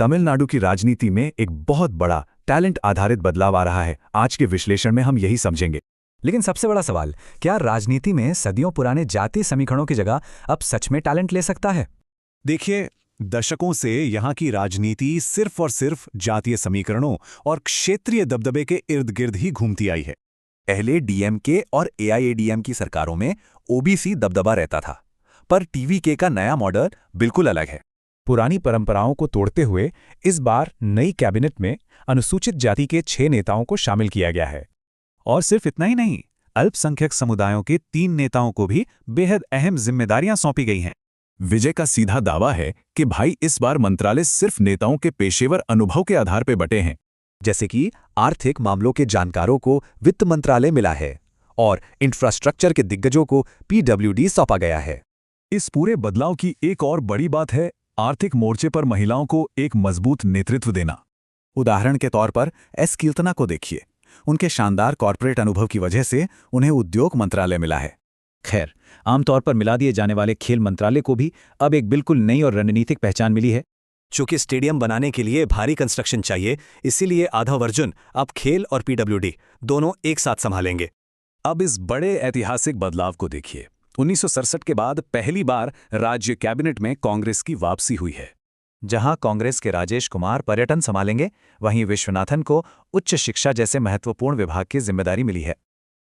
तमिलनाडु की राजनीति में एक बहुत बड़ा टैलेंट आधारित बदलाव आ रहा है। आज के विश्लेषण में हम यही समझेंगे। लेकिन सबसे बड़ा सवाल, क्या राजनीति में सदियों पुराने जातीय समीकरणों की जगह अब सच में टैलेंट ले सकता है? देखिए, दशकों से यहाँ की राजनीति सिर्फ और सिर्फ जातीय समीकरणों और क्षेत्रीय दबदबे के इर्द गिर्द ही घूमती आई है। पहले डीएमके और एआईएडीएम की सरकारों में ओबीसी दबदबा रहता था, पर टीवीके का नया मॉडल बिल्कुल अलग है। पुरानी परंपराओं को तोड़ते हुए इस बार नई कैबिनेट में अनुसूचित जाति के 6 नेताओं को शामिल किया गया है। और सिर्फ इतना ही नहीं, अल्पसंख्यक समुदायों के 3 नेताओं को भी बेहद अहम जिम्मेदारियां सौंपी गई हैं। विजय का सीधा दावा है कि भाई इस बार मंत्रालय सिर्फ नेताओं के पेशेवर अनुभव के आधार पर बंटे हैं। जैसे कि आर्थिक मामलों के जानकारों को वित्त मंत्रालय मिला है और इंफ्रास्ट्रक्चर के दिग्गजों को पीडब्ल्यूडी सौंपा गया है। इस पूरे बदलाव की एक और बड़ी बात है आर्थिक मोर्चे पर महिलाओं को एक मजबूत नेतृत्व देना। उदाहरण के तौर पर एस कीर्तना को देखिए, उनके शानदार कॉर्पोरेट अनुभव की वजह से उन्हें उद्योग मंत्रालय मिला है। खैर, आमतौर पर मिला दिए जाने वाले खेल मंत्रालय को भी अब एक बिल्कुल नई और रणनीतिक पहचान मिली है। चूंकि स्टेडियम बनाने के लिए भारी कंस्ट्रक्शन चाहिए, इसीलिए आधाव अर्जुन अब खेल और पीडब्ल्यूडी दोनों एक साथ संभालेंगे। अब इस बड़े ऐतिहासिक बदलाव को देखिए। 1967 के बाद पहली बार राज्य कैबिनेट में कांग्रेस की वापसी हुई है। जहां कांग्रेस के राजेश कुमार पर्यटन संभालेंगे, वहीं विश्वनाथन को उच्च शिक्षा जैसे महत्वपूर्ण विभाग की जिम्मेदारी मिली है।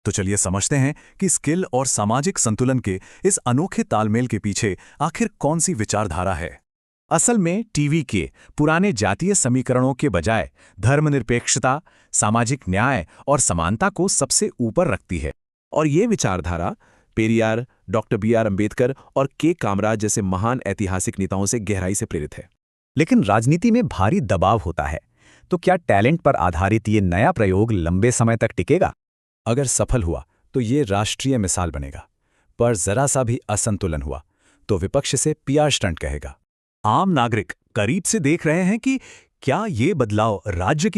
तो चलिए समझते हैं कि स्किल और सामाजिक संतुलन के इस अनोखे तालमेल के पीछे आखिर कौन सी विचारधारा है। असल में टीवीके पुराने जातीय समीकरणों के बजाय धर्मनिरपेक्षता, सामाजिक न्याय और समानता को सबसे ऊपर रखती है। और ये विचारधारा पेरियार, डॉक्टर BR अम्बेडकर और के कामराज जैसे महान ऐतिहासिक नेताओं से गहराई से प्रेरित है। लेकिन राजनीति में भारी दबाव होता है, तो क्या टैलेंट पर आधारित ये नया प्रयोग लंबे समय तक टिकेगा? अगर सफल हुआ तो ये राष्ट्रीय मिसाल बनेगा, पर जरा सा भी असंतुलन हुआ तो विपक्ष से PR स्टंट कहेगा। आम नागरिक करीब से देख रहे हैं कि क्या ये बदलाव राज्य की